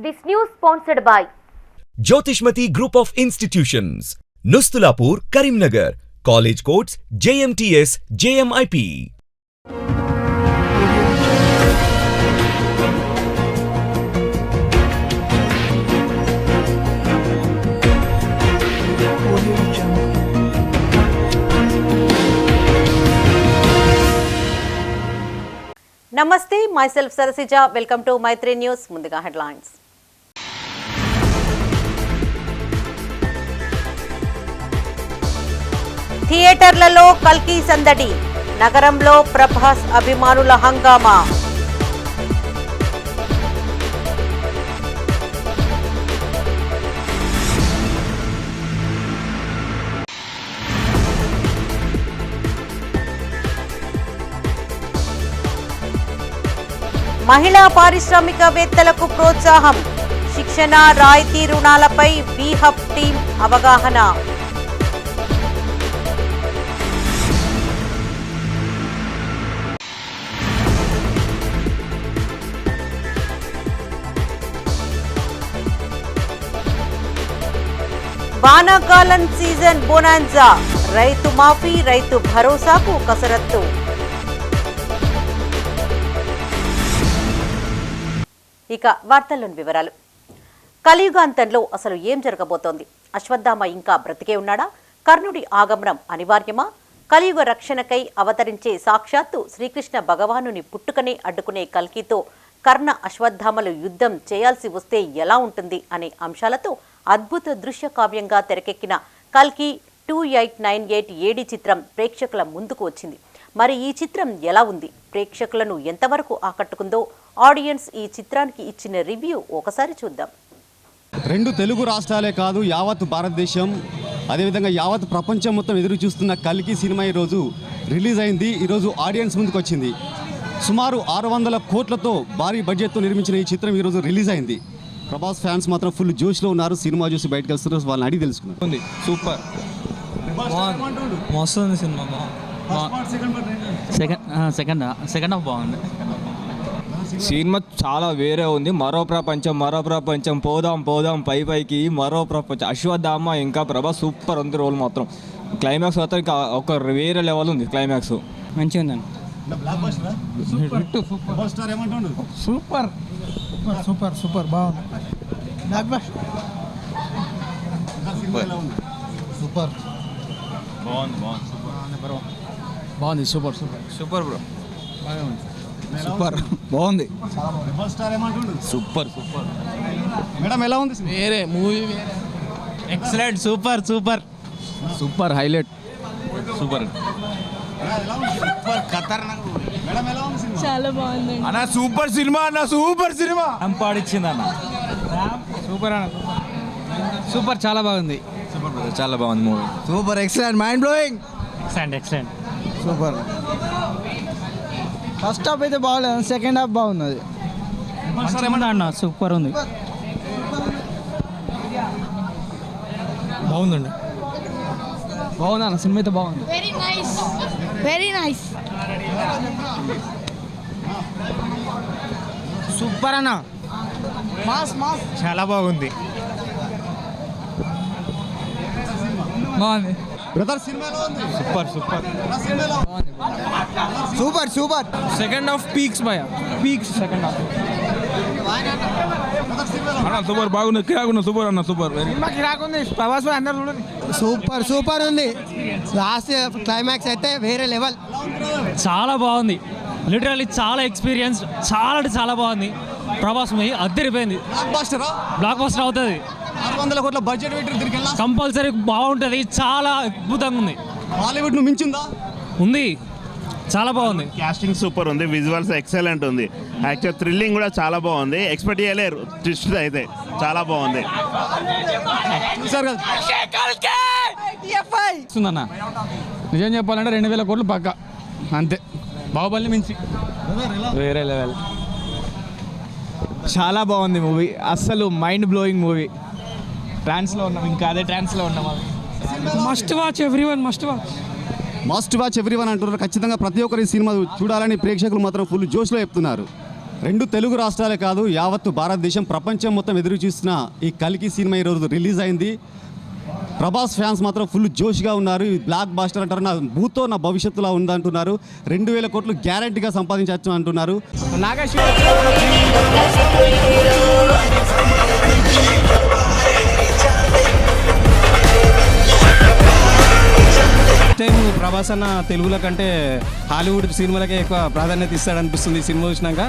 This news sponsored by Jyotishmati Group of Institutions, Nustulapur, Karimnagar. College codes JMTS, JMIP. Namaste, myself Sarasija. Welcome to Maitri News. Munduga headlines. థియేటర్లలో కల్కి సందడి, నగరంలో ప్రభాస్ అభిమానుల హంగామా. మహిళా పారిశ్రామికవేత్తలకు ప్రోత్సాహం, శిక్షణ రాయితీ రుణాలపై బీహబ్ టీం అవగాహన. వానాకాలం సీజన్ బోనాన్జా, రైతు మాఫీ, రైతు భరోసాకు కసరత్తు. ఇక వార్తల్లోని వివరాలు. కలియుగాంతంలో అసలు ఏం జరగబోతోంది? అశ్వత్థామ ఇంకా బ్రతికే ఉన్నాడా? కర్ణుడి ఆగమనం అనివార్యమా? కలియుగ రక్షణకై అవతరించే సాక్షాత్తు శ్రీకృష్ణ భగవానుని పుట్టుకనే అడ్డుకునే కల్కితో కర్ణ అశ్వత్థామలు యుద్ధం చేయాల్సి వస్తే ఎలా ఉంటుంది అనే అంశాలతో అద్భుత దృశ్య కావ్యంగా తెరకెక్కిన కల్కి 2898 ఏడి చిత్రం ప్రేక్షకుల ముందుకు వచ్చింది. మరి ఈ చిత్రం ఎలా ఉంది, ప్రేక్షకులను ఎంతవరకు ఆకట్టుకుందో ఆడియన్స్ ఈ చిత్రానికి ఇచ్చిన రివ్యూ ఒకసారి చూద్దాం. రెండు తెలుగు రాష్ట్రాలే కాదు, యావత్ భారతదేశం, అదేవిధంగా యావత్ ప్రపంచం మొత్తం ఎదురు చూస్తున్న కల్కి సినిమా ఈరోజు రిలీజ్ అయింది. ఈరోజు ఆడియన్స్ ముందుకు వచ్చింది. సుమారు 600 కోట్లతో భారీ బడ్జెట్తో నిర్మించిన ఈ చిత్రం ఈరోజు రిలీజ్ అయింది. ప్రభాస్ ఫ్యాన్స్ మాత్రం ఫుల్ జోష్లో ఉన్నారు. సినిమా చూసి బయటకు వెళ్తున్నారు, వాళ్ళని అడిగి తెలుసుకున్నారు. సూపర్ మస్తు ఉంది సినిమా. సెకండ్ హాఫ్ బాగుంది. సినిమా చాలా వేరే ఉంది. మరో ప్రపంచం పోదాం పైకి మరో ప్రపంచం. అశ్వత్థామ ఇంకా ప్రభాస్ సూపర్ ఉంది. రోల్ మాత్రం క్లైమాక్స్ మాత్రం ఇంకా ఒక వేరే లెవెల్ ఉంది. క్లైమాక్స్ మంచిగా ఉందండి. సూపర్ బాగుంది. బాగుంది. Super bro. సూపర్ బాగుంది. సూపర్ మేడం ఎలా ఉంది? వేరే movie, excellent. Super highlight. Super చాలా బాగుంది అన్న. సూపర్ సినిమా అంపాడిచ్చింది అన్న. సూపర్ చాలా బాగుంది. చాలా బాగుంది movie. Super excellent, mind blowing. Excellent super. First half అయితే బాగలేదు, సెకండ్ హాఫ్ బాగున్నది అన్న. సూపర్ ఉంది. బాగుందండి. బాగుంది అన్న, సినిమా అయితే బాగుంది. Very nice. సూపర్ అన్న. మాస్ చాలా బాగుంది. బాగుంది బ్రదర్ సినిమా ఎలా ఉంది? Super. Second half peaks second half super బాగుంది. కిరాకున్నా సూపర్ అన్న. సూపర్ కిరాకుంది. ప్రభాస్ అందరూ చూడండి. సూపర్ ఉంది. లాస్ట్ క్లైమాక్స్ అయితే వేరే లెవెల్. చాలా బాగుంది. లిటరల్లీ చాలా ఎక్స్పీరియన్స్. చాలా బాగుంది. ప్రభాస్ మూవీ అద్దరిపోయింది. బ్లాక్ బస్టర్ అవుతుంది. 600 కోట్ల బడ్జెట్ పెట్టి కంపల్సరీ బాగుంటుంది. చాలా అద్భుతంగా ఉంది. బాలీవుడ్ ను మించిందా? ఉంది. చాలా బాగుంది. కాస్టింగ్ సూపర్ ఉంది. విజువల్స్ ఎక్సలెంట్ ఉంది. యాక్చువల్ థ్రిల్లింగ్ కూడా చాలా బాగుంది. ఎక్స్పెక్ట్ చేయలేరు ట్విస్ట్ అయితే చాలా బాగుంది. అన్న నిజం చెప్పాలంటే 2000 కోట్లు పక్క అంతే. బాహుబలిని మించి వేరే లెవెల్. చాలా బాగుంది మూవీ. అస్సలు మైండ్ బ్లోయింగ్ మూవీ. ట్రాన్స్లో ఉన్నాం, ఇంకా అదే ట్రాన్స్లో ఉన్నాం. Must watch everyone. Must watch everyone అంటున్నారు. ఖచ్చితంగా ప్రతి ఒక్కరి సినిమా చూడాలని ప్రేక్షకులు మాత్రం ఫుల్ జోష్లో చెప్తున్నారు. రెండు తెలుగు రాష్ట్రాలే కాదు యావత్తు భారతదేశం ప్రపంచం మొత్తం ఎదురు చూస్తున్న ఈ కల్కి సినిమా ఈరోజు రిలీజ్ అయింది. ప్రభాస్ ఫ్యాన్స్ మాత్రం ఫుల్ జోష్గా ఉన్నారు. ఈ బ్లాక్ బాస్టర్ అంటారు, నా భూతో నా భవిష్యత్తులో ఉందంటున్నారు. 2000 కోట్లు గ్యారంటీగా సంపాదించవచ్చు అంటున్నారు. టైం ప్రభాస్ అన్న తెలుగుల కంటే హాలీవుడ్ సినిమాలకే ఎక్కువ ప్రాధాన్యత ఇస్తాడనిపిస్తుంది ఈ సినిమా చూసినాక.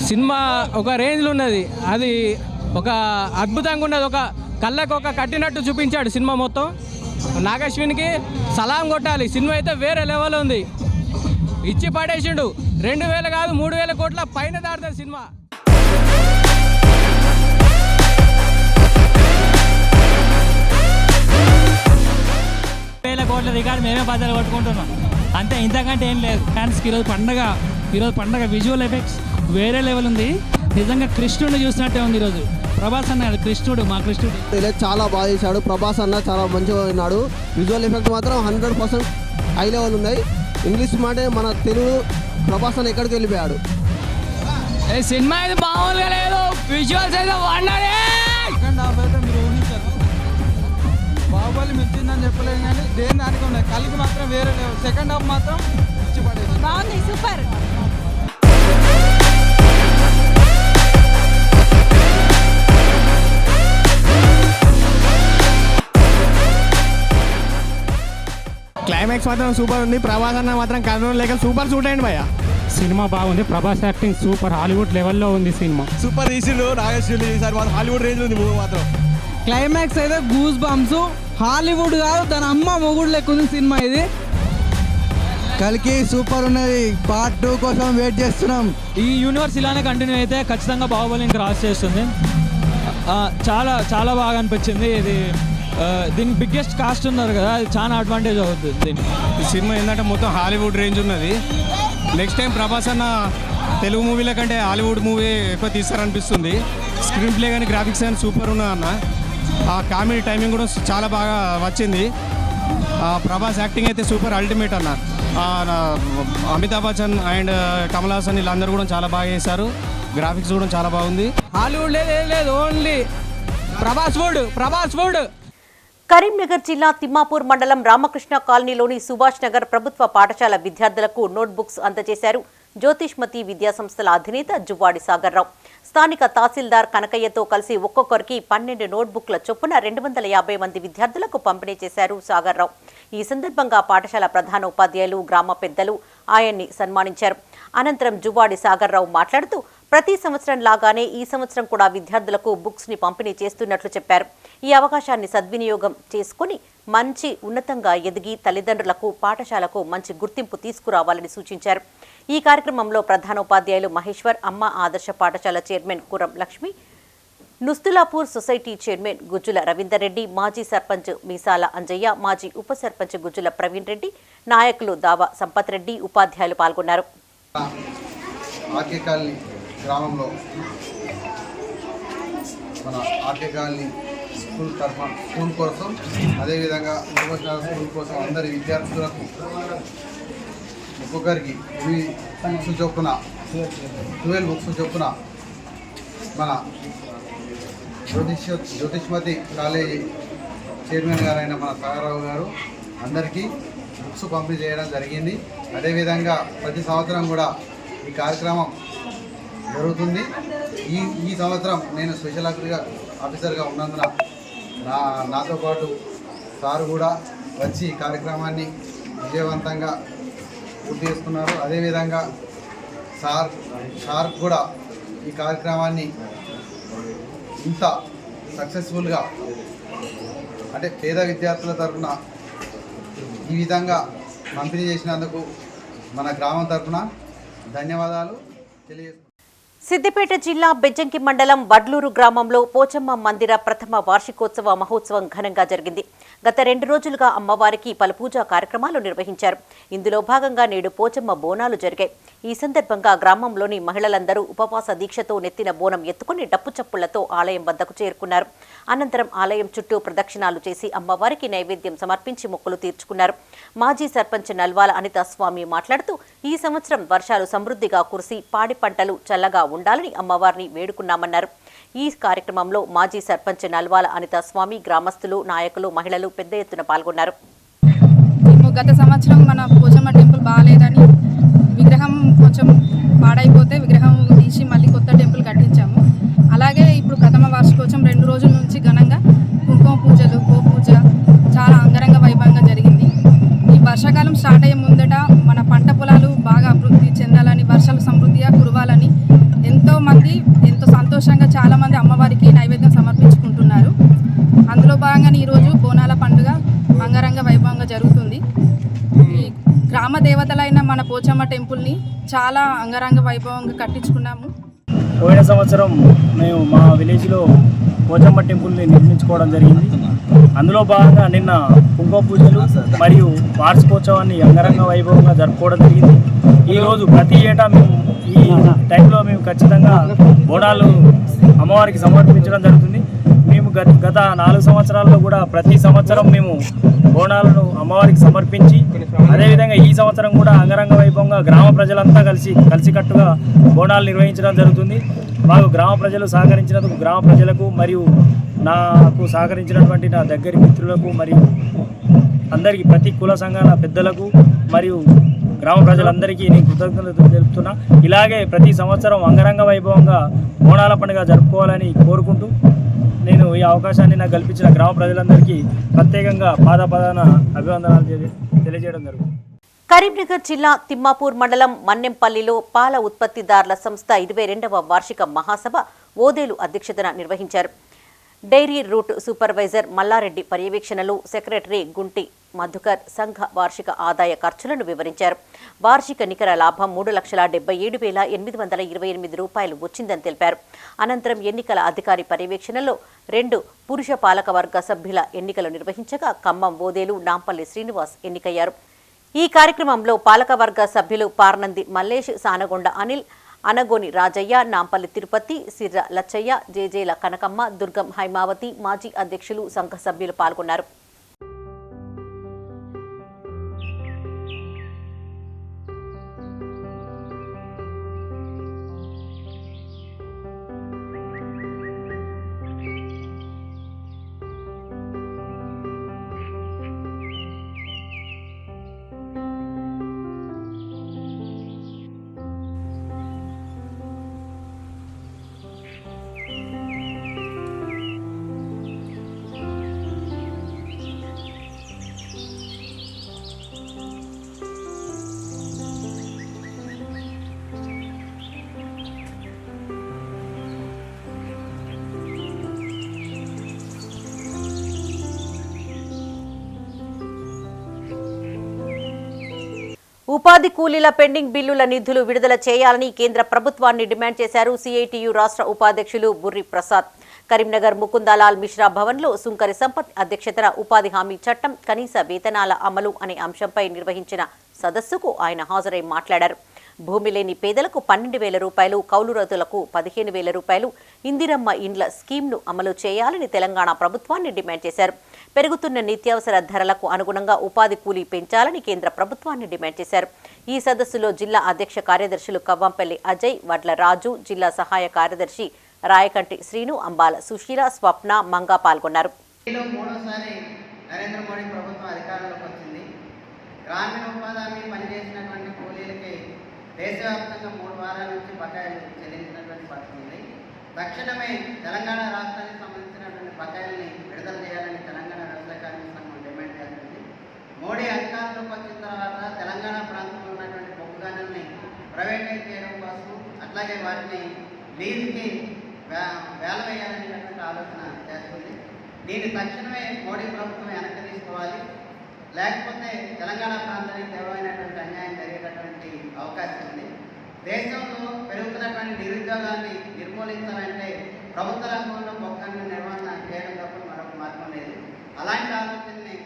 సినిమా ఒక రేంజ్లో ఉన్నది, అది ఒక అద్భుతంగా ఉన్నది, ఒక కళ్ళకు ఒక కట్టినట్టు చూపించాడు సినిమా మొత్తం. నాగశ్విన్కి సలాం కొట్టాలి, సినిమా అయితే వేరే లెవెల్ ఉంది, ఇచ్చి పడేసిండు. 2000 కాదు 3000 కోట్ల పైన దాడుతుంది సినిమా. కోట్ల రికార్డు మేమే బద్దలు కొట్టుకుంటున్నాం అంతే, ఇంతకంటే ఏం లేదు. ఫ్యాన్స్కి ఈరోజు పండగ విజువల్ ఎఫెక్ట్స్ వేరే లెవెల్ ఉంది. నిజంగా కృష్ణుడిని చూసినట్టే ఉంది ఈరోజు. ప్రభాస్ అన్న కృష్ణుడు, మా కృష్ణుడు చాలా బాగా చేశాడు. ప్రభాస్ అన్న చాలా మంచిగా ఉన్నాడు. విజువల్ ఎఫెక్ట్ మాత్రం 100% హై లెవెల్ ఉన్నాయి. ఇంగ్లీష్ మాట మన తెలుగు ప్రభాస్ అన్న ఎక్కడికి వెళ్ళిపోయాడు. సినిమా అయితే మామూలుగా లేదు, విజువల్స్ అయితే వండరే. బాహుబలి మించిందని చెప్పలేదు కానీ దేని దానికి ఉన్నాయి, కలిగి మాత్రం వేరే లేవు. సెకండ్ హాఫ్ మాత్రం ఇచ్చి పడేది బాగుంది, సూపర్. క్లైమాక్స్ మాత్రం సూపర్ ఉంది. ప్రభాస్ అన్న మాత్రం కర్నూలు లేక సూపర్ సూట్ అయ్యండి భయ్య. సినిమా బాగుంది, ప్రభాస్ యాక్టింగ్ సూపర్, హాలీవుడ్ లెవెల్లో ఉంది సినిమా. సూపర్ తీసిండు నాగేశ్వరి, ఈసారి మాత్రం హాలీవుడ్ రేంజ్ ఉంది మూవీ మాత్రం. క్లైమాక్స్ అయితే గూస్ బంప్స్, హాలీవుడ్ కాదు తన అమ్మ మొగుడు లెక్క ఉంది సినిమా ఇది. కలికి సూపర్ ఉన్నది, పార్ట్ 2 కోసం వెయిట్ చేస్తున్నాం. ఈ యూనివర్స్ ఇలానే కంటిన్యూ అయితే ఖచ్చితంగా బాహుబలిని క్రాస్ చేస్తుంది. చాలా చాలా బాగా అనిపించింది ఇది. దీనికి బిగ్గెస్ట్ కాస్ట్ ఉన్నారు కదా, అది చాలా అడ్వాంటేజ్ అవుతుంది దీనికి. ఈ సినిమా ఏంటంటే మొత్తం హాలీవుడ్ రేంజ్ ఉన్నది. నెక్స్ట్ టైం ప్రభాస్ అన్న తెలుగు మూవీల కంటే హాలీవుడ్ మూవీ ఎక్కువ తీస్తారనిపిస్తుంది. స్క్రీన్ ప్లే కానీ గ్రాఫిక్స్ కానీ సూపర్ ఉన్నా అన్న. ఆ కామెడీ టైమింగ్ కూడా చాలా బాగా వచ్చింది. ప్రభాస్ యాక్టింగ్ అయితే సూపర్ అల్టిమేట్ అన్న. అమితాబ్ బచ్చన్ అండ్ కమల్ హాసన్ వీళ్ళందరూ కూడా చాలా బాగా చేశారు. గ్రాఫిక్స్ కూడా చాలా బాగుంది. హాలీవుడ్ లేదు, ఓన్లీ ప్రభాస్ వుడ్. కరీంనగర్ జిల్లా తిమ్మాపూర్ మండలం రామకృష్ణ కాలనీలోని సుభాష్ నగర్ ప్రభుత్వ పాఠశాల విద్యార్థులకు నోట్బుక్స్ అందజేశారు జ్యోతిష్మతి విద్యాసంస్థల అధినేత జువ్వాడి సాగర్రావు. స్థానిక తహసీల్దార్ కనకయ్యతో కలిసి ఒక్కొక్కరికి 12 నోట్బుక్ల చొప్పున 250 మంది విద్యార్థులకు పంపిణీ చేశారు సాగర్రావు. ఈ సందర్భంగా పాఠశాల ప్రధాన ఉపాధ్యాయులు, గ్రామ పెద్దలు ఆయన్ని సన్మానించారు. అనంతరం జువ్వాడి సాగర్రావు మాట్లాడుతూ ప్రతి సంవత్సరం లాగానే ఈ సంవత్సరం కూడా విద్యార్థులకు బుక్స్ ని పంపిణీ చేస్తున్నట్లు చెప్పారు. ఈ అవకాశాన్ని సద్వినియోగం చేసుకుని మంచి ఉన్నతంగా ఎదిగి తల్లిదండ్రులకు, పాఠశాలకు మంచి గుర్తింపు తీసుకురావాలని సూచించారు. ఈ కార్యక్రమంలో ప్రధానోపాధ్యాయులు మహేశ్వర్, అమ్మ ఆదర్శ పాఠశాల chairman కురం Lakshmi, Nustulapur society chairman Gujjula Ravinder Reddy, మాజీ సర్పంచ్ మీసాల అంజయ్య, మాజీ ఉప సర్పంచ్ గుజ్జుల ప్రవీణ్ రెడ్డి, నాయకులు దావా సంపత్ రెడ్డి, ఉపాధ్యాయులు పాల్గొన్నారు. గ్రామంలో మన ఆర్కే కాలనీ స్కూల్ కోసం, అదేవిధంగా స్కూల్ కోసం అందరి విద్యార్థులకు ఒక్కొక్కరికి 12 బుక్స్ చొప్పున మన జ్యోతిష్మతి కాలేజీ చైర్మన్ గారైన మన సాగరరావు గారు అందరికీ బుక్స్ పంపిణీ చేయడం జరిగింది. అదేవిధంగా ప్రతి సంవత్సరం కూడా ఈ కార్యక్రమం జరుగుతుంది. ఈ సంవత్సరం నేను స్పెషల్ ఆఫీసర్గా ఉన్నందున నాతో పాటు సారు కూడా వచ్చి ఈ కార్యక్రమాన్ని విజయవంతంగా పూర్తి చేసుకున్నారు. అదేవిధంగా సార్ కూడా ఈ కార్యక్రమాన్ని ఇంత సక్సెస్ఫుల్గా, అంటే పేద విద్యార్థుల తరఫున ఈ విధంగా పంపిణీ చేసినందుకు మన గ్రామం తరఫున ధన్యవాదాలు తెలియజేస్తున్నాను. సిద్దిపేట జిల్లా బెజ్జంకి మండలం వడ్లూరు గ్రామంలో పోచమ్మ మందిర ప్రథమ వార్షికోత్సవ మహోత్సవం ఘనంగా జరిగింది. గత 2 రోజులుగా అమ్మవారికి పలు పూజా కార్యక్రమాలు నిర్వహించారు. ఇందులో భాగంగా నేడు పోచమ్మ బోనాలు జరిగాయి. ఈ సందర్భంగా గ్రామంలోని మహిళలందరూ ఉపవాస దీక్షతో నెత్తిన బోనం ఎత్తుకుని డప్పు చప్పుళ్లతో ఆలయం వద్దకు చేరుకున్నారు. అనంతరం ఆలయం చుట్టూ ప్రదక్షిణాలు చేసి అమ్మవారికి నైవేద్యం సమర్పించి మొక్కులు తీర్చుకున్నారు. మాజీ సర్పంచ్ నల్వాల అనిత స్వామి మాట్లాడుతూ ఈ సంవత్సరం వర్షాలు సమృద్ధిగా కురిసి పాడి పంటలు చల్లగా ఉండాలని అమ్మవారిని వేడుకున్నామన్నారు. ఈ కార్యక్రమంలో మాజీ సర్పంచ్ నల్వాల అనిత స్వామి, గ్రామస్తులు, నాయకులు, మహిళలు పెద్ద ఎత్తున పాల్గొన్నారు. గత సంవత్సరం మన పోచమ్మ టెంపుల్ బాగాలేదని విగ్రహం కొంచెం పాడైపోతే విగ్రహం తీసి మళ్ళీ కొత్త టెంపుల్ కట్టించాము. అలాగే ఇప్పుడు ప్రథమ వార్షికోత్సవం 2 రోజుల నుంచి ఘనంగా కుంకుమ పూజలు, గోపూజ చాలా అంగరంగ వైభవంగా జరిగింది. ఈ వర్షాకాలం స్టార్ట్ అయ్యే ముందట మన పంట పొలాలు బాగా అభివృద్ధి చెందాలని, వర్షాలు సమృద్ధిగా కురవాలని ఎంతో సంతోషంగా చాలామంది అమ్మవారికి నైవేద్యం సమర్పించుకుంటున్నారు. అందులో భాగంగా ఈరోజు బోనాల పండుగ అంగరంగ వైభవంగా జరుగుతుంది. ఈ గ్రామ దేవతలైన మన పోచమ్మ టెంపుల్ని చాలా అంగరంగ వైభవంగా కట్టించుకున్నాము. పోయిన సంవత్సరం మేము మా విలేజ్లో పోచమ్మ టెంపుల్ని నిర్మించుకోవడం జరిగింది. అందులో భాగంగా నిన్న కుంకుమ పూజలు మరియు వార్షికోత్సవాన్ని అంగరంగ వైభవంగా జరుపుకోవడం జరిగింది. ఈరోజు ప్రతి ఏటా మేము ఈ టైంలో మేము ఖచ్చితంగా బోనాలు అమ్మవారికి సమర్పించడం జరుగుతుంది. మేము గత 4 సంవత్సరాల్లో కూడా ప్రతి సంవత్సరం మేము బోనాలను అమ్మవారికి సమర్పించి, అదేవిధంగా ఈ సంవత్సరం కూడా అంగరంగ వైభవంగా గ్రామ ప్రజలంతా కలిసికట్టుగా బోనాలు నిర్వహించడం జరుగుతుంది. మాకు గ్రామ ప్రజలు సహకరించినందుకు గ్రామ ప్రజలకు మరియు నాకు సహకరించినటువంటి నా దగ్గరి మిత్రులకు మరియు అందరికీ ప్రతి కుల సంఘాల పెద్దలకు మరియు గ్రామ ప్రజలందరికీ నేను కృతజ్ఞతలు తెలుపుతున్నా. ఇలాగే ప్రతి సంవత్సరం అంగరంగ వైభవంగా బోనాల పండుగ జరుపుకోవాలని కోరుకుంటూ నేను ఈ అవకాశాన్ని నాకు కల్పించిన గ్రామ ప్రజలందరికీ ప్రత్యేకంగా పాదాన అభివందనాలు తెలియజేయడం జరుగుతుంది. కరీంనగర్ జిల్లా తిమ్మాపూర్ మండలం మన్నెంపల్లిలో పాల ఉత్పత్తిదారుల సంస్థ 22వ వార్షిక మహాసభ ఓదేలు అధ్యక్షతన నిర్వహించారు. డైరీ రూట్ సూపర్వైజర్ మల్లారెడ్డి పర్యవేక్షణలో సెక్రటరీ గుంటి మధుకర్ సంఘ వార్షిక ఆదాయ ఖర్చులను వివరించారు. వార్షిక నికర లాభం 3,77,828 రూపాయలు వచ్చిందని తెలిపారు. అనంతరం ఎన్నికల అధికారి పర్యవేక్షణలో 2 పురుష పాలకవర్గ సభ్యుల ఎన్నికలు నిర్వహించగా ఖమ్మం ఓదేలు నాంపల్లి శ్రీనివాస్ ఎన్నికయ్యారు. ఈ కార్యక్రమంలో పాలకవర్గ సభ్యులు పార్నంది మల్లేష్, సానగొండ అనిల్, అనగోని రాజయ్య, నాంపల్లి తిరుపతి, సిర్ర లచ్చయ్య, జేజేల కనకమ్మ, దుర్గం హైమావతి, మాజీ అధ్యక్షులు, సంఘ సభ్యులు పాల్గొన్నారు. ఉపాధి కూలీల పెండింగ్ బిల్లుల నిధులు విడుదల చేయాలని కేంద్ర ప్రభుత్వాన్ని డిమాండ్ చేశారు సిఐటియు రాష్ట్ర ఉపాధ్యక్షులు బుర్రి ప్రసాద్. కరీంనగర్ ముకుందాలాల్ మిశ్రా భవన్లో సుంకరి సంపత్ అధ్యక్షతన ఉపాధి హామీ చట్టం, కనీస వేతనాల అమలు అనే అంశంపై నిర్వహించిన సదస్సుకు ఆయన హాజరై మాట్లాడారు. భూమి లేని పేదలకు 12,000 రూపాయలు, కౌలు రైతులకు 15,000 రూపాయలు ఇందిరమ్మ ఇండ్ల స్కీమ్ను అమలు చేయాలని తెలంగాణ ప్రభుత్వాన్ని డిమాండ్ చేశారు. పెరుగుతున్న నిత్యావసర ధరలకు అనుగుణంగా ఉపాధి కూలీ పెంచాలని కేంద్ర ప్రభుత్వాన్ని డిమాండ్ చేశారు. ఈ సదస్సులో జిల్లా అధ్యక్ష కార్యదర్శులు కవ్వంపల్లి అజయ్, వడ్ల రాజు, జిల్లా సహాయ కార్యదర్శి రాయకంటి శ్రీను, అంబాల సుశీల, స్వప్న, మంగా పాల్గొన్నారు. నరేంద్ర మోడీ ప్రభుత్వం అధికారంలోకి వచ్చింది. గ్రామీణ ఉపాధి హామీ పనిచేసినటువంటి కూలీలకి దేశవ్యాప్తంగా 3 వారాల నుంచి బకాయిలు చెల్లించినటువంటి పరిస్థితి ఉంది. తక్షణమే తెలంగాణ రాష్ట్రానికి సంబంధించినటువంటి బకాయిల్ని విడుదల చేయాలని తెలంగాణ వ్యవసాయ కార్మిక సంఘం డిమాండ్ చేస్తుంది. మోడీ అధికారంలోకి వచ్చిన తర్వాత తెలంగాణ ప్రాంతంలో ఉన్నటువంటి బొగ్గు గనుల్ని ప్రైవేటైజ్ చేయడం కోసం, అట్లాగే వాటిని లీజుకి వేల వేయాలనేటువంటి ఆలోచన చేస్తుంది. దీన్ని తక్షణమే మోడీ ప్రభుత్వం వెనక్కి తీసుకోవాలి. లేకపోతే తెలంగాణ ప్రాంతానికి తీవ్రమైనటువంటి అన్యాయం జరిగేటటువంటి అవకాశం ఉంది. దేశంలో పెరుగుతున్నటువంటి నిరుద్యోగాన్ని నిర్మూలించాలంటే ప్రభుత్వ రంగంలో బొగ్గను నిర్వహణ చేయడం తప్ప మరొక మార్గం లేదు. అలాంటి ఆలోచనని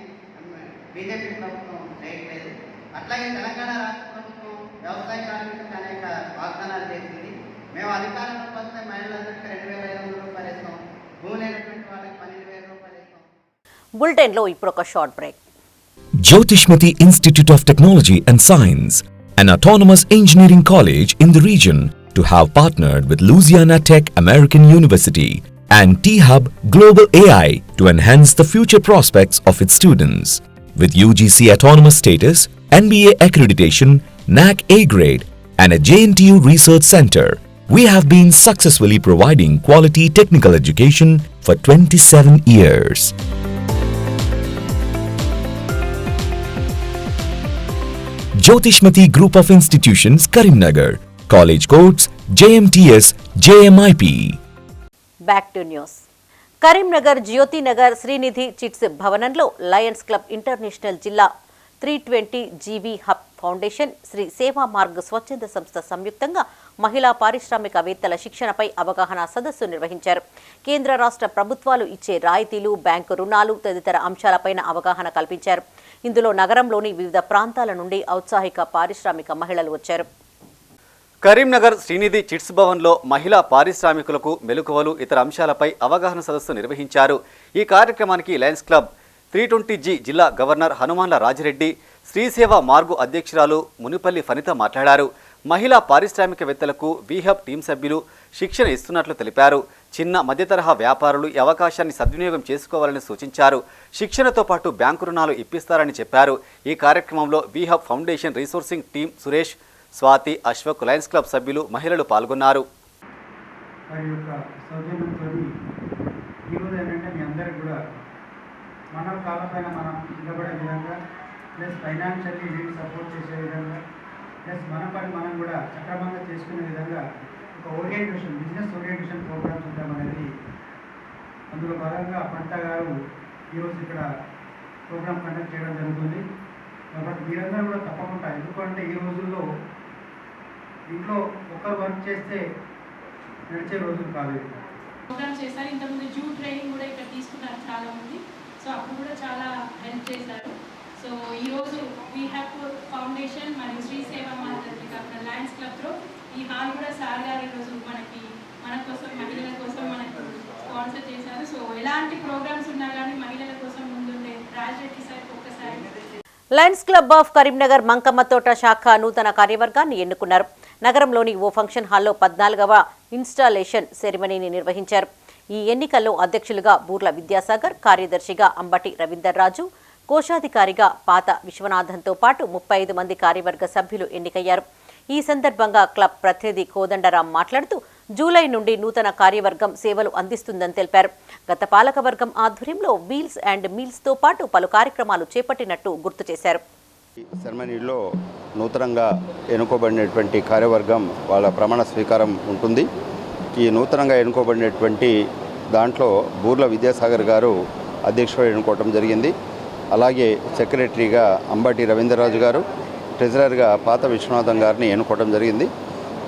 బీజేపీ ప్రభుత్వం చేయట్లేదు. అట్లాగే తెలంగాణ రాష్ట్ర ప్రభుత్వం వ్యవసాయ కార్మికులకు అనేక వాగ్దానాలు చేసింది. మేము అధికారంలోకి వస్తే మహిళలందరికీ 2,500 రూపాయలు ఇస్తాం, భూమి లేనటువంటి వాళ్ళకి బులెటిన్లో ఇప్పుడు ఒక short break. Jyotishmati Institute of Technology and Science, an autonomous engineering college in the region, to have partnered with Louisiana Tech American University and T-Hub Global AI to enhance the future prospects of its students. With UGC autonomous status, NBA accreditation, NAC A grade, and a JNTU research center, we have been successfully providing quality technical education for 27 years. Jyotishmati Group of Institutions, Karimnagar. College codes JMTS, JMIP. Back to news. Karimnagar Jyothinagar Srinidhi chits భవనంలో Lions club international జిల్లా 320 GV hub foundation, Shri సేవా మార్గ్ స్వచ్ఛంద సంస్థ సంయుక్తంగా మహిళా పారిశ్రామికవేత్తల శిక్షణపై అవగాహన సదస్సు నిర్వహించారు. కేంద్ర రాష్ట్ర ప్రభుత్వాలు ఇచ్చే రాయితీలు, బ్యాంకు రుణాలు తదితర అంశాలపైన అవగాహన కల్పించారు. ఇందులో నగరంలోని వివిధ ప్రాంతాల నుండి ఔత్సాహిక పారిశ్రామిక మహిళలు వచ్చారు. కరీంనగర్ శ్రీనిధి చిట్స్ భవన్లో మహిళా పారిశ్రామికులకు మెలకువలు, ఇతర అంశాలపై అవగాహన సదస్సు నిర్వహించారు. ఈ కార్యక్రమానికి లయన్స్ క్లబ్ 320G జిల్లా గవర్నర్ హనుమాన్ల రాజిరెడ్డి, శ్రీసేవ మార్గు అధ్యక్షురాలు మునిపల్లి ఫణిత మాట్లాడారు. మహిళా పారిశ్రామికవేత్తలకు వీహబ్ టీం సభ్యులు శిక్షణ ఇస్తున్నట్లు తెలిపారు. చిన్న మధ్యతరహా వ్యాపారులు ఈ అవకాశాన్ని సద్వినియోగం చేసుకోవాలని సూచించారు. శిక్షణతో పాటు బ్యాంకు రుణాలు ఇప్పిస్తారని చెప్పారు. ఈ కార్యక్రమంలో వీహబ్ foundation resourcing team Suresh, Swathi, Ashwak, lions club సభ్యులు, మహిళలు పాల్గొన్నారు. మన కాళ్ళపైన మనం నిలబడే విధంగా, ప్లస్ ఫైనాన్షియల్లీ వీళ్ళు సపోర్ట్ చేసే విధంగా, ప్లస్ మన పని మనం కూడా సక్రమంగా చేసుకునే విధంగా ఒక ఓరియంటేషన్, బిజినెస్ ఓరియంటేషన్ ప్రోగ్రామ్స్ ఉంటామనేది అందులో భాగంగా పంట గారు ఈరోజు ఇక్కడ ప్రోగ్రామ్ కండక్ట్ చేయడం జరుగుతుంది. కాబట్టి మీరందరూ కూడా తప్పకుండా, ఎందుకంటే ఈ రోజుల్లో ఇంట్లో ఒకరు వర్క్ చేస్తే నడిచే రోజులు కాలేదు. ప్రోగ్రామ్ చేశారు. ఇంతకుముందు జూ ట్రైనింగ్ కూడా ఇక్కడ తీసుకున్నారు చాలా మంది. సో అప్పుడు కూడా చాలా హెల్ప్ చేశారు. సో ఈరోజు వీహబ్ ఫౌండేషన్ మరియు శ్రీ సేవా మార్గదర్శక లయన్స్ క్లబ్లో ఈ హాల్ కూడా సార్ గారు ఈరోజు మన కోసం, మహిళల కోసం మనకు స్పాన్సర్ చేశారు. సో ఎలాంటి ప్రోగ్రామ్స్ ఉన్నా కానీ మహిళల కోసం ముందుండే రాజిరెడ్డి సార్ ఒక్కసారి. Lions club of Karimnagar Mankamma తోట శాఖ నూతన కార్యవర్గాన్ని ఎన్నుకున్నారు. నగరంలోని ఓ ఫంక్షన్ హాల్లో 14వ ఇన్స్టాలేషన్ సెరమనీని నిర్వహించారు. ఈ ఎన్నికల్లో అధ్యక్షులుగా బూర్ల విద్యాసాగర్, కార్యదర్శిగా అంబటి రవీందర్ రాజు, కోశాధికారిగా పాత విశ్వనాథన్తో పాటు 35 మంది కార్యవర్గ సభ్యులు ఎన్నికయ్యారు. ఈ సందర్భంగా క్లబ్ ప్రతినిధి కోదండరాం మాట్లాడుతూ జూలై నుండి నూతన కార్యవర్గం సేవలు అందిస్తుందని తెలిపారు. గత పాలకవర్గం ఆధ్వర్యంలో వీల్స్ అండ్ మీల్స్తో పాటు పలు కార్యక్రమాలు చేపట్టినట్టు గుర్తు చేశారు. సెరమనీలో నూతనంగా ఎన్నుకోబడినటువంటి కార్యవర్గం వాళ్ళ ప్రమాణ స్వీకారం ఉంటుంది. ఈ నూతనంగా ఎన్నుకోబడినటువంటి దాంట్లో బూర్ల విద్యాసాగర్ గారు అధ్యక్షుడు ఎన్నుకోవడం జరిగింది. అలాగే సెక్రటరీగా అంబటి రవీంద్రరాజు గారు, ట్రెజరర్గా పాత విశ్వనాథన్ గారిని ఎన్నుకోవడం జరిగింది.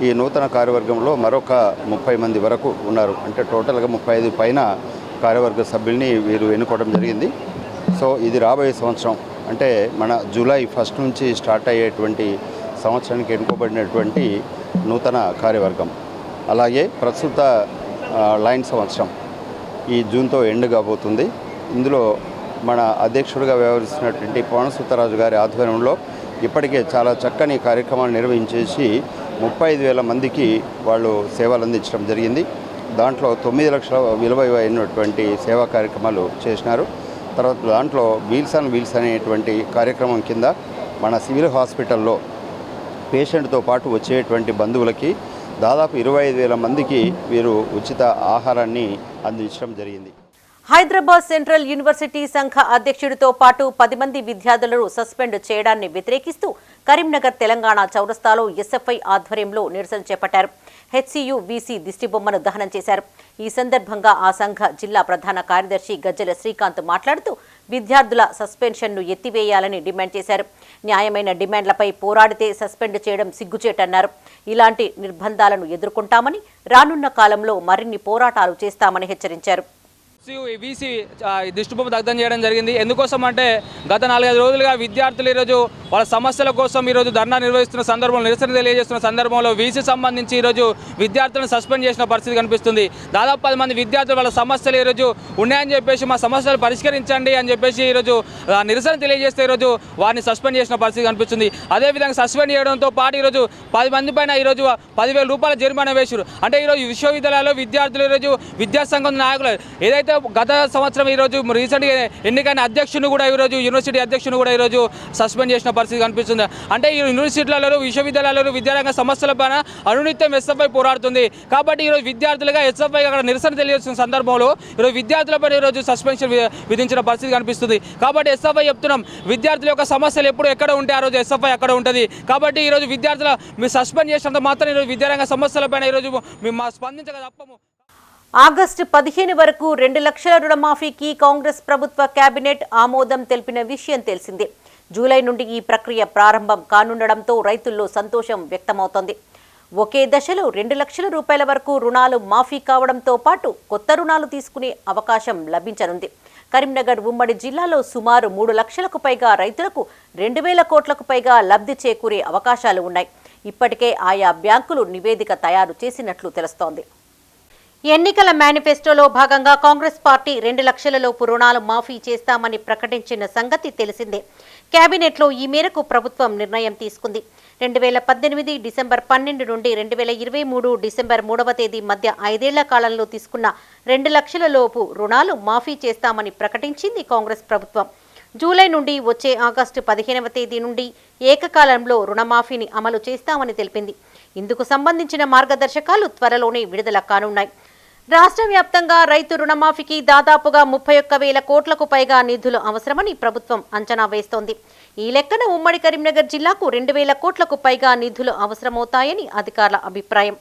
ఈ నూతన కార్యవర్గంలో మరొక 30 మంది వరకు ఉన్నారు. అంటే టోటల్గా 35 పైన కార్యవర్గ సభ్యుల్ని వీరు ఎన్నుకోవడం జరిగింది. సో ఇది రాబోయే సంవత్సరం, అంటే మన జూలై 1 నుంచి స్టార్ట్ అయ్యేటువంటి సంవత్సరానికి ఎన్నుకోబడినటువంటి నూతన కార్యవర్గం. అలాగే ప్రస్తుత లైన్ సంవత్సరం ఈ జూన్తో ఎండ్ కాబోతుంది. ఇందులో మన అధ్యక్షుడిగా వ్యవహరిస్తున్నటువంటి పవనసుత్తరాజు గారి ఆధ్వర్యంలో ఇప్పటికే చాలా చక్కని కార్యక్రమాలు నిర్వహించేసి 35,000 మందికి వాళ్ళు సేవలు అందించడం జరిగింది. దాంట్లో 9 లక్షల విలువ అయినటువంటి సేవా కార్యక్రమాలు చేసినారు. తర్వాత దాంట్లో వీల్స్ అండ్ వీల్స్ అనేటువంటి కార్యక్రమం కింద మన సివిల్ హాస్పిటల్లో పేషెంట్తో పాటు వచ్చేటువంటి బంధువులకి దాదాపు 25,000 మందికి వీరు ఉచిత ఆహారాన్ని అందించడం జరిగింది. హైదరాబాద్ సెంట్రల్ యూనివర్సిటీ సంఘ అధ్యక్షుడితో పాటు 10 మంది విద్యార్థులను సస్పెండ్ చేయడాన్ని వ్యతిరేకిస్తూ కరీంనగర్ తెలంగాణ చౌరస్తాలో ఎస్ఎఫ్ఐ ఆధ్వర్యంలో నిరసన చేపట్టారు. హెచ్సియు వీసీ దిష్టిబొమ్మను దహనం చేశారు. ఈ సందర్భంగా ఆ సంఘ జిల్లా ప్రధాన కార్యదర్శి గజ్జల శ్రీకాంత్ మాట్లాడుతూ విద్యార్థుల సస్పెన్షన్ను ఎత్తివేయాలని డిమాండ్ చేశారు. న్యాయమైన డిమాండ్లపై పోరాడితే సస్పెండ్ చేయడం సిగ్గుచేటన్నారు. ఇలాంటి నిర్బంధాలను ఎదుర్కొంటామని, రానున్న కాలంలో మరిన్ని పోరాటాలు చేస్తామని హెచ్చరించారు. వీసీ దిష్టిబొమ్మ దగ్ధం చేయడం జరిగింది. ఎందుకోసం అంటే గత 4-5 రోజులుగా విద్యార్థులు ఈరోజు వాళ్ళ సమస్యల కోసం ఈరోజు ధర్నా నిర్వహిస్తున్న సందర్భంలో, నిరసన తెలియజేస్తున్న సందర్భంలో వీసీ సంబంధించి ఈరోజు విద్యార్థులను సస్పెండ్ చేసిన పరిస్థితి కనిపిస్తుంది. దాదాపు 10 మంది విద్యార్థులు వాళ్ళ సమస్యలు ఈరోజు ఉన్నాయని చెప్పేసి మా సమస్యలు పరిష్కరించండి అని చెప్పేసి ఈరోజు నిరసన తెలియజేస్తే ఈరోజు వారిని సస్పెండ్ చేసిన పరిస్థితి కనిపిస్తుంది. అదేవిధంగా సస్పెండ్ చేయడంతో పాటు ఈరోజు 10 మంది పైన ఈరోజు 10,000 రూపాయల జరిమానా వేశారు. అంటే ఈరోజు విశ్వవిద్యాలయాల్లో విద్యార్థులు ఈరోజు విద్యాసంఘం నాయకులు ఏదైతే గత సంవత్సరం ఈరోజు రీసెంట్గా ఎన్నికైన అధ్యక్షుని కూడా ఈరోజు యూనివర్సిటీ అధ్యక్షుని కూడా ఈరోజు సస్పెండ్ చేసిన పరిస్థితి కనిపిస్తుంది. అంటే ఈ యూనివర్సిటీలలో విశ్వవిద్యాలయాలలో విద్యారంగ సమస్యలపైన అనునిత్యం ఎస్ఎఫ్ఐ పోరాడుతుంది. కాబట్టి ఈరోజు విద్యార్థులుగా ఎస్ఎఫ్ఐ అక్కడ నిరసన తెలియజేస్తున్న సందర్భంలో ఈరోజు విద్యార్థులపై ఈరోజు సస్పెన్షన్ విధించిన పరిస్థితి కనిపిస్తుంది. కాబట్టి ఎస్ఎఫ్ఐ చెప్తున్నాం, విద్యార్థుల యొక్క సమస్యలు ఎప్పుడు ఎక్కడ ఉంటే ఆ రోజు ఎస్ఎఫ్ఐ అక్కడ ఉంటుంది. కాబట్టి ఈరోజు విద్యార్థుల మీరు సస్పెండ్ చేసినంత మాత్రం ఈరోజు విద్యారంగ సమస్యలపైన ఈరోజు మేము స్పందించక తప్పము. ఆగస్టు 15 వరకు 2 లక్షల రుణమాఫీకి కాంగ్రెస్ ప్రభుత్వ కేబినెట్ ఆమోదం తెలిపిన విషయం తెలిసిందే. జూలై నుండి ఈ ప్రక్రియ ప్రారంభం కానుండడంతో రైతుల్లో సంతోషం వ్యక్తమవుతోంది. ఒకే దశలో 2 లక్షల రూపాయల వరకు రుణాలు మాఫీ కావడంతో పాటు కొత్త రుణాలు తీసుకునే అవకాశం లభించనుంది. కరీంనగర్ ఉమ్మడి జిల్లాలో సుమారు 3 లక్షలకు పైగా రైతులకు 2,000 కోట్లకు పైగా లబ్ధి చేకూరే అవకాశాలు ఉన్నాయి. ఇప్పటికే ఆయా బ్యాంకులు నివేదిక తయారు చేసినట్లు తెలుస్తోంది. ఎన్నికల మేనిఫెస్టోలో భాగంగా కాంగ్రెస్ పార్టీ 2 లక్షలలోపు రుణాలు మాఫీ చేస్తామని ప్రకటించిన సంగతి తెలిసిందే. కేబినెట్లో ఈ మేరకు ప్రభుత్వం నిర్ణయం తీసుకుంది. 2018 డిసెంబర్ 12 నుండి 2023 డిసెంబర్ 3వ తేదీ మధ్య 5 ఏళ్ల కాలంలో తీసుకున్న 2 లక్షలలోపు రుణాలు మాఫీ చేస్తామని ప్రకటించింది కాంగ్రెస్ ప్రభుత్వం. జూలై నుండి వచ్చే ఆగస్టు 15వ తేదీ నుండి ఏకకాలంలో రుణమాఫీని అమలు చేస్తామని తెలిపింది. ఇందుకు సంబంధించిన మార్గదర్శకాలు త్వరలోనే విడుదల కానున్నాయి. రాష్ట్ర వ్యాప్తంగా రైతు రుణమాఫీకి దాదాపుగా 31,000 కోట్లకు పైగా నిధులు అవసరమని ప్రభుత్వం అంచనా వేస్తోంది. ఈ లెక్కన ఉమ్మడి కరీంనగర్ జిల్లాకు 2,000 కోట్లకు పైగా నిధులు అవసరమవుతాయని అధికారుల అభిప్రాయం.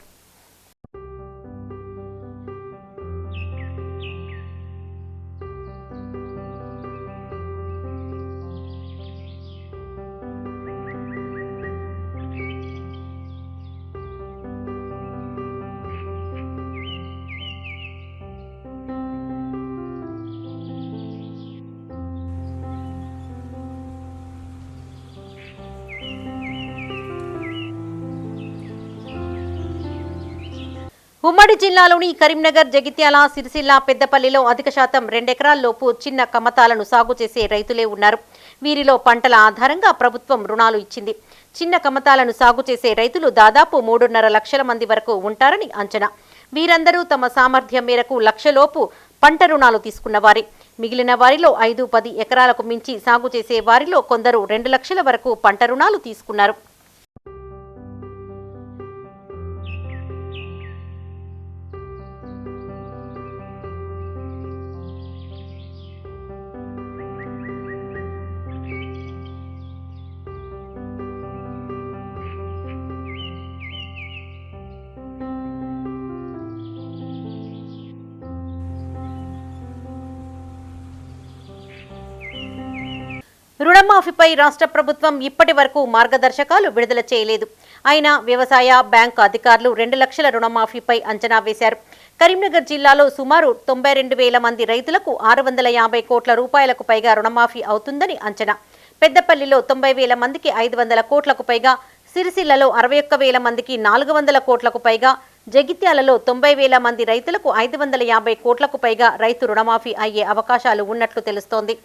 ఉమ్మడి జిల్లాలోని కరీంనగర్, జగిత్యాల, సిరిసిల్ల, పెద్దపల్లిలో అధిక శాతం 2 ఎకరాల్లోపు చిన్న కమతాలను సాగు చేసే రైతులే ఉన్నారు. వీరిలో పంటల ఆధారంగా ప్రభుత్వం రుణాలు ఇచ్చింది. చిన్న కమతాలను సాగు చేసే రైతులు దాదాపు 3.5 లక్షల మంది వరకు ఉంటారని అంచనా. వీరందరూ తమ సామర్థ్యం మేరకు 1 లక్షలోపు పంట రుణాలు తీసుకున్నవారే. మిగిలిన వారిలో 5-10 ఎకరాలకు మించి సాగు చేసే వారిలో కొందరు 2 లక్షల వరకు పంట రుణాలు తీసుకున్నారు. రుణమాఫీపై రాష్ట్ర ప్రభుత్వం ఇప్పటి వరకు మార్గదర్శకాలు విడుదల చేయలేదు. అయినా వ్యవసాయ, బ్యాంకు అధికారులు 2 లక్షల రుణమాఫీపై అంచనా వేశారు. కరీంనగర్ జిల్లాలో సుమారు 92,000 మంది రైతులకు 650 కోట్ల రూపాయలకు పైగా రుణమాఫీ అవుతుందని అంచనా. పెద్దపల్లిలో 90,000 మందికి 500 కోట్లకు పైగా, సిరిసిల్లలో 61,000 మందికి 400 కోట్లకు పైగా, జగిత్యాలలో 90,000 మంది రైతులకు 550 కోట్లకు పైగా రైతు రుణమాఫీ అయ్యే అవకాశాలు ఉన్నట్లు తెలుస్తోంది.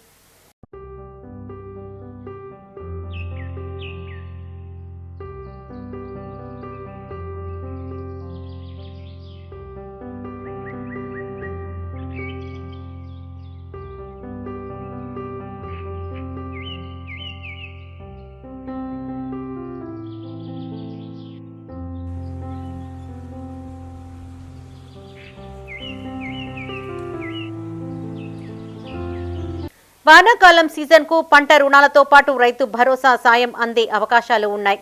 వానాకాలం సీజన్కు పంట రుణాలతో పాటు రైతు భరోసా సాయం అందే అవకాశాలు ఉన్నాయి.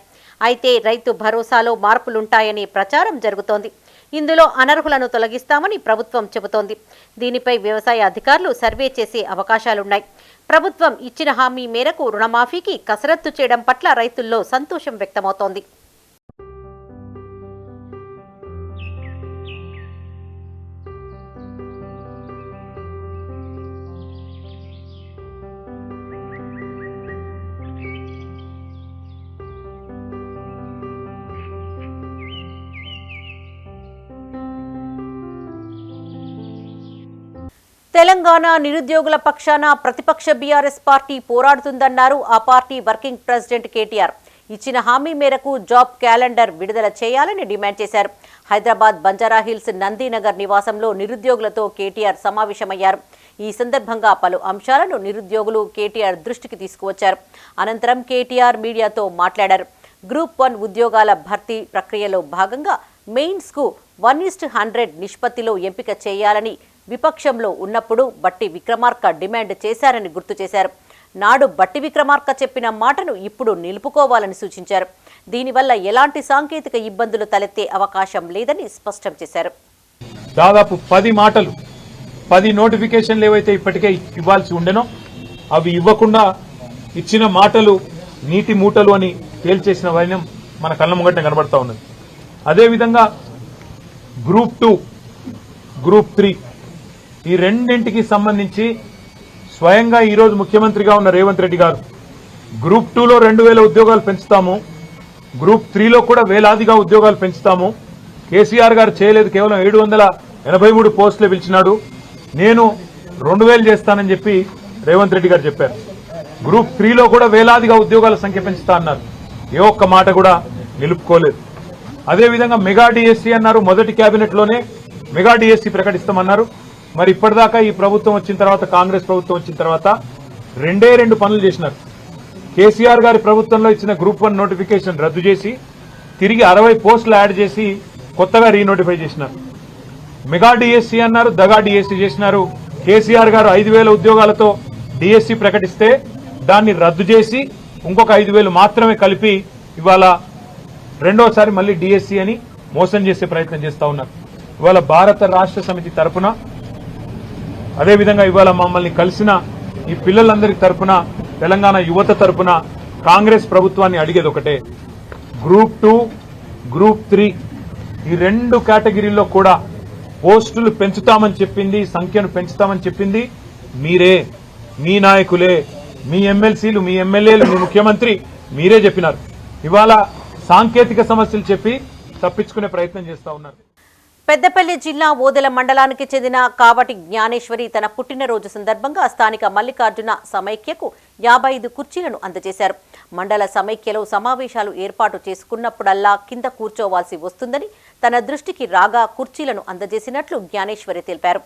అయితే రైతు భరోసాలో మార్పులుంటాయనే ప్రచారం జరుగుతోంది. ఇందులో అనర్హులను తొలగిస్తామని ప్రభుత్వం చెబుతోంది. దీనిపై వ్యవసాయ అధికారులు సర్వే చేసే అవకాశాలున్నాయి. ప్రభుత్వం ఇచ్చిన హామీ మేరకు రుణమాఫీకి కసరత్తు చేయడం పట్ల రైతుల్లో సంతోషం వ్యక్తమవుతోంది. తెలంగాణ నిరుద్యోగుల పక్షాన ప్రతిపక్ష బీఆర్ఎస్ పార్టీ పోరాడుతుందన్నారు ఆ పార్టీ వర్కింగ్ ప్రెసిడెంట్ కేటీఆర్. ఇచ్చిన హామీ మేరకు జాబ్ క్యాలెండర్ విడుదల చేయాలని డిమాండ్ చేశారు. హైదరాబాద్ బంజారాహిల్స్ నందీనగర్ నివాసంలో నిరుద్యోగులతో కేటీఆర్ సమావేశమయ్యారు. ఈ సందర్భంగా పలు అంశాలను నిరుద్యోగులు కేటీఆర్ దృష్టికి తీసుకువచ్చారు. అనంతరం కేటీఆర్ మీడియాతో మాట్లాడారు. గ్రూప్ 1 ఉద్యోగాల భర్తీ ప్రక్రియలో భాగంగా మెయిన్స్కు 1:100 నిష్పత్తిలో ఎంపిక చేయాలని విపక్షంలో ఉన్నప్పుడు బట్టి విక్రమార్క డిమాండ్ చేశారని గుర్తు చేశారు. నాడు బట్టి విక్రమార్క చెప్పిన మాటను ఇప్పుడు నిలుపుకోవాలని సూచించారు. దీనివల్ల ఎలాంటి సాంకేతిక ఇబ్బందులు తలెత్తే అవకాశం లేదని స్పష్టం చేశారు. దాదాపు 10 మాటలు 10 నోటిఫికేషన్లు ఏవైతే ఇప్పటికే ఇవ్వాల్సి ఉండెనో అవి ఇవ్వకుండా ఇచ్చిన మాటలు నీటి మూటలు అని తేల్చేసిన వైనం మన కళ్ళ ముంగట కనబడతా ఉన్నది. అదేవిధంగా గ్రూప్ 2, గ్రూప్ 3 ఈ రెండింటికి సంబంధించి స్వయంగా ఈరోజు ముఖ్యమంత్రిగా ఉన్న రేవంత్ రెడ్డి గారు గ్రూప్ 2లో 2000 ఉద్యోగాలు పెంచుతాము, గ్రూప్ 3లో కూడా వేలాదిగా ఉద్యోగాలు పెంచుతాము. కేసీఆర్ గారు చేయలేదు, కేవలం 783 పోస్టులే పిలిచినాడు. నేను 2000 చేస్తానని చెప్పి రేవంత్ రెడ్డి గారు చెప్పారు. గ్రూప్ 3లో కూడా వేలాదిగా ఉద్యోగాల సంఖ్య పెంచుతా అన్నారు. ఏ ఒక్క మాట కూడా నిలుపుకోలేదు. అదేవిధంగా మెగా డిఎస్సీ అన్నారు. మొదటి కేబినెట్లోనే మెగా డిఎస్సీ ప్రకటిస్తామన్నారు. మరి ఇప్పటిదాకా ఈ ప్రభుత్వం వచ్చిన తర్వాత, కాంగ్రెస్ ప్రభుత్వం వచ్చిన తర్వాత 2 పనులు చేసినారు. కేసీఆర్ గారి ప్రభుత్వంలో ఇచ్చిన గ్రూప్ 1 నోటిఫికేషన్ రద్దు చేసి తిరిగి 60 పోస్టులు యాడ్ చేసి కొత్తగా రీనోటిఫై చేసినారు. మెగా డిఎస్సీ అన్నారు, దగా డిఎస్సీ చేసినారు. కేసీఆర్ గారు 5000 ఉద్యోగాలతో డిఎస్సీ ప్రకటిస్తే దాన్ని రద్దు చేసి ఇంకొక 5000 మాత్రమే కలిపి ఇవాళ రెండోసారి మళ్ళీ డిఎస్సీ అని మోసం చేసే ప్రయత్నం చేస్తా ఉన్నారు. ఇవాళ భారత రాష్ట్ర సమితి తరపున, అదేవిధంగా ఇవాళ మమ్మల్ని కలిసిన ఈ పిల్లలందరి తరపున, తెలంగాణ యువత తరపున కాంగ్రెస్ ప్రభుత్వాన్ని అడిగేది ఒకటే, గ్రూప్ 2, గ్రూప్ 3 ఈ 2 కేటగిరీల్లో కూడా పోస్టులు పెంచుతామని చెప్పింది, సంఖ్యను పెంచుతామని చెప్పింది మీరే, మీ నాయకులే, మీ ఎమ్మెల్సీలు, మీ ఎమ్మెల్యేలు, మీ ముఖ్యమంత్రి మీరే చెప్పినారు. ఇవాళ సాంకేతిక సమస్యలు చెప్పి తప్పించుకునే ప్రయత్నం చేస్తా ఉన్నారు. పెద్దపల్లి జిల్లా ఓదెల మండలానికి చెందిన కావటి జ్ఞానేశ్వరి తన పుట్టినరోజు సందర్భంగా స్థానిక మల్లికార్జున సమైక్యకు 55 కుర్చీలను అందజేశారు. మండల సమైక్యలో సమావేశాలు ఏర్పాటు చేసుకున్నప్పుడల్లా కింద కూర్చోవాల్సి వస్తుందని తన దృష్టికి రాగా కుర్చీలను అందజేసినట్లు జ్ఞానేశ్వరి తెలిపారు.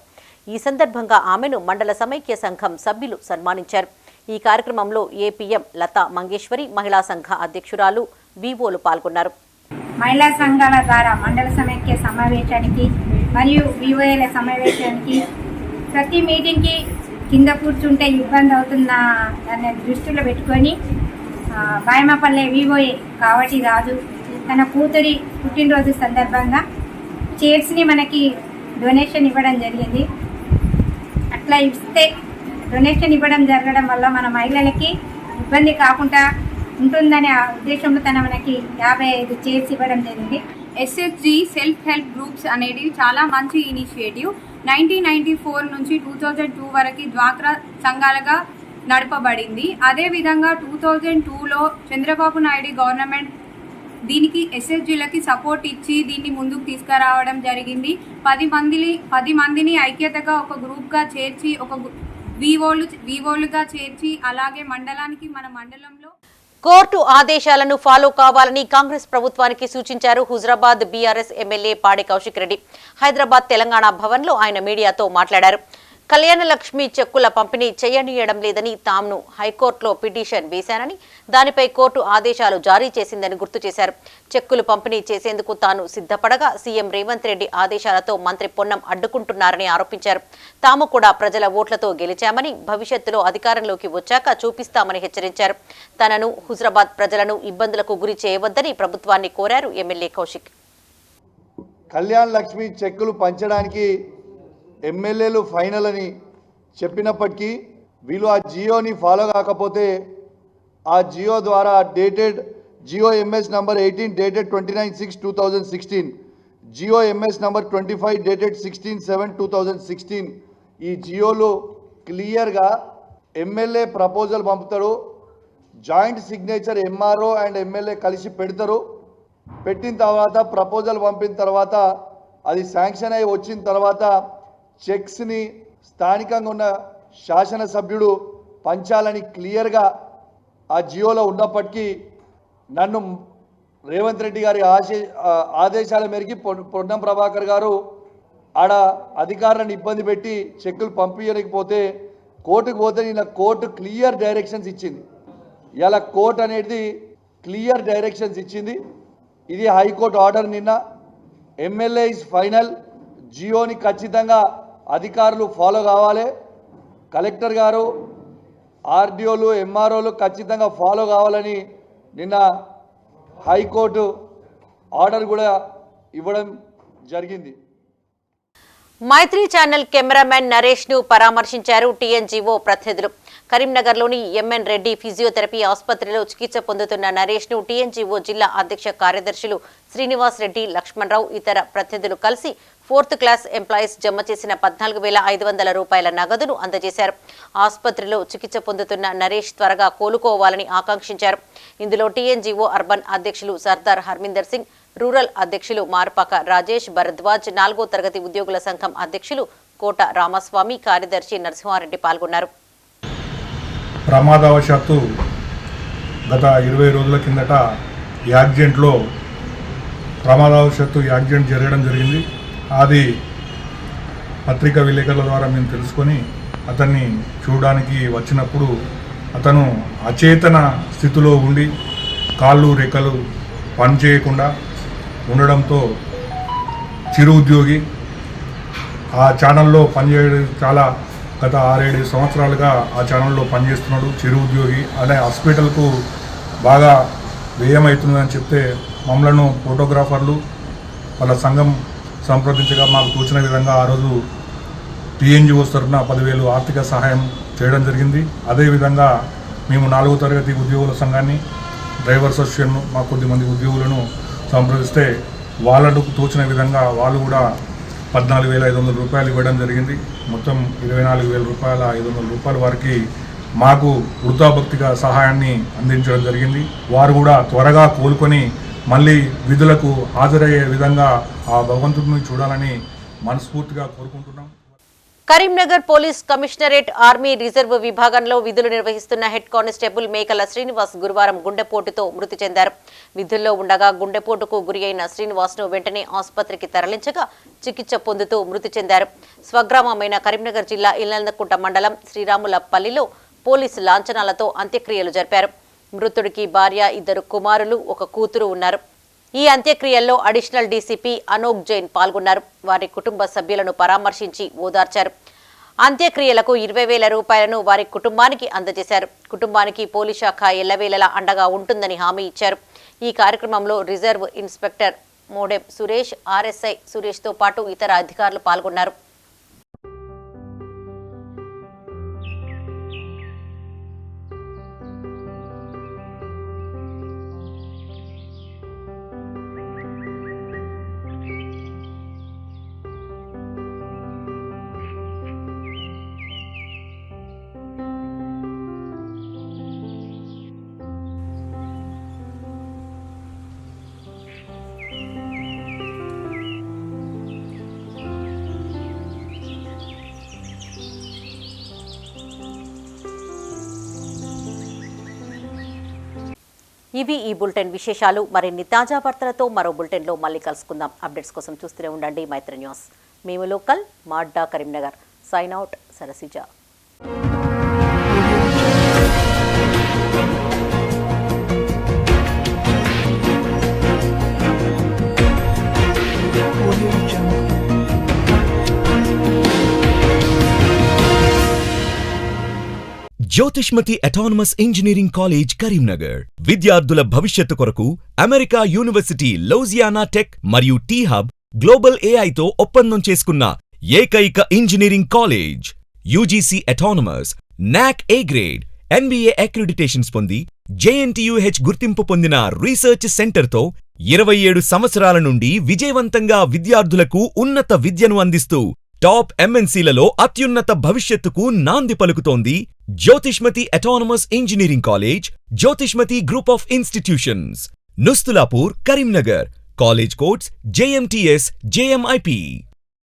ఈ సందర్భంగా ఆమెను మండల సమైక్య సంఘం సభ్యులు సన్మానించారు. ఈ కార్యక్రమంలో ఏపీఎం లతా మంగేశ్వరి, మహిళా సంఘ అధ్యక్షురాలు వివోలు పాల్గొన్నారు. మహిళా సంఘాల ద్వారా మండల సమైక్య సమావేశానికి మరియు వివోల సమావేశానికి ప్రతి మీటింగ్కి కింద కూర్చుంటే ఇబ్బంది అవుతున్న దాన్ని దృష్టిలో పెట్టుకొని బాయమపల్లె వివోఏ కావటి రాజు తన కూతురి పుట్టినరోజు సందర్భంగా చైర్స్ని మనకి డొనేషన్ ఇవ్వడం జరిగింది. అట్లా ఇస్తే డొనేషన్ ఇవ్వడం జరగడం వల్ల మన మహిళలకి ఇబ్బంది కాకుండా ఉంటుందనే ఉద్దేశంలో తన మనకి 55 చైర్స్ ఇవ్వడం జరిగింది. ఎస్హెచ్జి సెల్ఫ్ హెల్ప్ గ్రూప్స్ అనేది చాలా మంచి ఇనిషియేటివ్. 1994 నుంచి 2002 వరకు డ్వాక్రా సంఘాలుగా నడపబడింది. అదేవిధంగా 2002లో చంద్రబాబు నాయుడు గవర్నమెంట్ దీనికి ఎస్హెచ్జీలకి సపోర్ట్ ఇచ్చి దీన్ని ముందుకు తీసుకురావడం జరిగింది. 10 మందిని ఐక్యతగా ఒక గ్రూప్గా చేర్చి, ఒక వివోలుగా చేర్చి, అలాగే మండలానికి మన మండలంలో కోర్టు ఆదేశాలను ఫాలో కావాలని కాంగ్రెస్ ప్రభుత్వానికి సూచించారు హుజరాబాద్ బీఆర్ఎస్ ఎమ్మెల్యే పాడి కౌశిక్ రెడ్డి. హైదరాబాద్ తెలంగాణ భవన్లో ఆయన మీడియాతో మాట్లాడారు. కళ్యాణ లక్ష్మి చెక్కుల పంపిణీ చేయనీయడం లేదని తాను హైకోర్టులో పిటిషన్ వేశానని, దానిపై కోర్టు ఆదేశాలు జారీ చేసిందని గుర్తు చేశారు. చెక్కులు పంపిణీ చేసేందుకు తాను సిద్ధపడగా సీఎం రేవంత్ రెడ్డి ఆదేశాలతో మంత్రి పొన్నం అడ్డుకుంటున్నారని ఆరోపించారు. తాము కూడా ప్రజల ఓట్లతో గెలిచామని, భవిష్యత్తులో అధికారంలోకి వచ్చాక చూపిస్తామని హెచ్చరించారు. తనను, హుజరాబాద్ ప్రజలను ఇబ్బందులకు గురి చేయవద్దని ప్రభుత్వాన్ని కోరారు ఎమ్మెల్యే కౌశిక్. కళ్యాణ లక్ష్మి చెక్కులు పంచడానికి ఎమ్మెల్యేలు ఫైనల్ అని చెప్పినప్పటికీ వీళ్ళు ఆ జియోని ఫాలో కాకపోతే ఆ జియో ద్వారా dated GO MS number 18 dated 29/6/2016, GO MS number 25 dated 16/7/2016 ఈ జియోలో క్లియర్గా ఎమ్మెల్యే ప్రపోజల్ పంపుతారు, joint signature MRO and MLA కలిసి పెడతారు. పెట్టిన తర్వాత ప్రపోజల్ పంపిన తర్వాత అది శాంక్షన్ అయి వచ్చిన తర్వాత చెక్స్ని స్థానికంగా ఉన్న శాసనసభ్యుడు పంచాలని క్లియర్గా ఆ జియోలో ఉన్నప్పటికీ నన్ను రేవంత్ రెడ్డి గారి ఆదేశాల మేరకు పొన్నం ప్రభాకర్ గారు ఆడ అధికారులను ఇబ్బంది పెట్టి చెక్కులు పంపించకపోతే కోర్టుకు పోతే నిన్న కోర్టు క్లియర్ డైరెక్షన్స్ ఇచ్చింది. ఇలా కోర్టు అనేది క్లియర్ డైరెక్షన్స్ ఇచ్చింది. ఇది హైకోర్టు ఆర్డర్. నిన్న ఎమ్మెల్యే ఇస్ ఫైనల్. జియోని ఖచ్చితంగా అధికారులు ఫాలో కావాలి. కలెక్టర్ గారు, ఆర్డీఓలు, ఎంఆర్ఓలు ఖచ్చితంగా ఫాలో కావాలని నిన్న హైకోర్టు ఆర్డర్ కూడా ఇవ్వడం జరిగింది. మైత్రి ఛానల్ కెమెరామెన్ నరేష్ ను పరామర్శించారు టీఎన్జీఓ ప్రతినిధులు. కరీంనగర్లోని ఎంఎన్ రెడ్డి ఫిజియోథెరపీ ఆసుపత్రిలో చికిత్స పొందుతున్న నరేష్ ను టీఎన్జీఓ జిల్లా అధ్యక్ష కార్యదర్శులు శ్రీనివాస్ రెడ్డి, లక్ష్మణరావు ఇతర ప్రతినిధులు కలిసి 4th క్లాస్ ఎంప్లాయీస్ జమ చేసిన 14,500 రూపాయల నగదును అందజేశారు. ఆసుపత్రిలో చికిత్స పొందుతున్న నరేష్ త్వరగా కోలుకోవాలని ఆకాంక్షించారు. ఇందులో టీఎన్జీఓ అర్బన్ అధ్యక్షులు సర్దార్ హర్మిందర్ సింగ్, రూరల్ అధ్యక్షులు మార్పాక రాజేష్ భరద్వాజ్, 4వ తరగతి ఉద్యోగుల సంఘం అధ్యక్షులు కోట రామస్వామి, కార్యదర్శి నరసింహారెడ్డి పాల్గొన్నారు. ప్రమాదవశాత్తు గత 20 రోజుల కిందట యాక్సిడెంట్ జరగడం జరిగింది. అది పత్రికా విలేకరుల ద్వారా మేము తెలుసుకొని అతన్ని చూడడానికి వచ్చినప్పుడు అతను అచేతన స్థితిలో ఉండి కాళ్ళు రెక్కలు పనిచేయకుండా ఉండడంతో చిరు ఉద్యోగి ఆ ఛానల్లో పనిచేయడం గత 6-7 సంవత్సరాలుగా ఆ ఛానల్లో పనిచేస్తున్నాడు. చిరు ఉద్యోగి అనే హాస్పిటల్కు బాగా వ్యయమవుతుందని చెప్తే మమ్మలను ఫోటోగ్రాఫర్లు వాళ్ళ సంఘం సంప్రదించగా మాకు తోచిన విధంగా ఆ రోజు టీఎన్జీఓ తరఫున 10,000 ఆర్థిక సహాయం చేయడం జరిగింది. అదేవిధంగా మేము 4వ తరగతి ఉద్యోగుల సంఘాన్ని, డ్రైవర్స్ అసోసియేషన్ మా కొద్దిమంది ఉద్యోగులను సంప్రదిస్తే వాళ్ళకు తోచిన విధంగా వాళ్ళు కూడా 14,500 రూపాయలు ఇవ్వడం జరిగింది. మొత్తం 24,500 రూపాయల వారికి మాకు వృద్ధాభక్తిగా సహాయాన్ని అందించడం జరిగింది. వారు కూడా త్వరగా కోలుకొని మళ్ళీ విధులకు హాజరయ్యే విధంగా ఆ భగవంతుడిని చూడాలని మనస్ఫూర్తిగా కోరుకుంటున్నాం. Karimnagar police commissionerate army reserve విభాగంలో విధులు నిర్వహిస్తున్న హెడ్ కానిస్టేబుల్ మేకల శ్రీనివాస్ గురువారం గుండెపోటుతో మృతి చెందారు. విధుల్లో ఉండగా గుండెపోటుకు గురి అయిన శ్రీనివాస్ ను వెంటనే ఆసుపత్రికి తరలించగా చికిత్స పొందుతూ మృతి చెందారు. స్వగ్రామమైన కరీంనగర్ జిల్లా ఇల్లందకుంట మండలం శ్రీరాములపల్లిలో పోలీసు లాంఛనాలతో అంత్యక్రియలు జరిపారు. మృతుడికి భార్య, 2 కుమారులు, 1 కూతురు ఉన్నారు. ఈ అంత్యక్రియల్లో అడిషనల్ డీసీపీ అనోక్ జైన్ పాల్గొన్నారు. వారి కుటుంబ సభ్యులను పరామర్శించి ఓదార్చారు. అంత్యక్రియలకు 20,000 రూపాయలను వారి కుటుంబానికి అందజేశారు. కుటుంబానికి పోలీస్ శాఖ ఎల్లవేళలా అండగా ఉంటుందని హామీ ఇచ్చారు. ఈ కార్యక్రమంలో reserve inspector Modem Suresh, RSI సురేష్తో పాటు ఇతర అధికారులు పాల్గొన్నారు. ఇవి ఈ బులెటిన్ విశేషాలు. మరిన్ని తాజా వార్తలతో మరో బులెటిన్లో మళ్ళీ కలుసుకుందాం. అప్డేట్స్ కోసం చూస్తూనే ఉండండి మైత్రి న్యూస్. మేము లోకల్, మాడ్డా, Karimnagar. Sign out, Sarasija. Jyothishmathi autonomous engineering college Karimnagar విద్యార్థుల భవిష్యత్తు కొరకు అమెరికా యూనివర్సిటీ లూజియానా టెక్ మరియు టీ హబ్ గ్లోబల్ ఏఐతో ఒప్పందం చేసుకున్న ఏకైక ఇంజనీరింగ్ కాలేజ్. యూజీసీ అటానమస్, నాక్ ఏ గ్రేడ్, NBA అక్రిడిటేషన్స్ పొంది JNTUH గుర్తింపు పొందిన రీసెర్చ్ సెంటర్తో 27 సంవత్సరాల నుండి విజయవంతంగా విద్యార్థులకు ఉన్నత విద్యను అందిస్తూ టాప్ MNCలలో అత్యున్నత భవిష్యత్తుకు నాంది పలుకుతోంది Jyothishmathi autonomous engineering college, Jyothishmathi group of institutions, Nustulapur, Karimnagar. College codes JMTS, JMIP.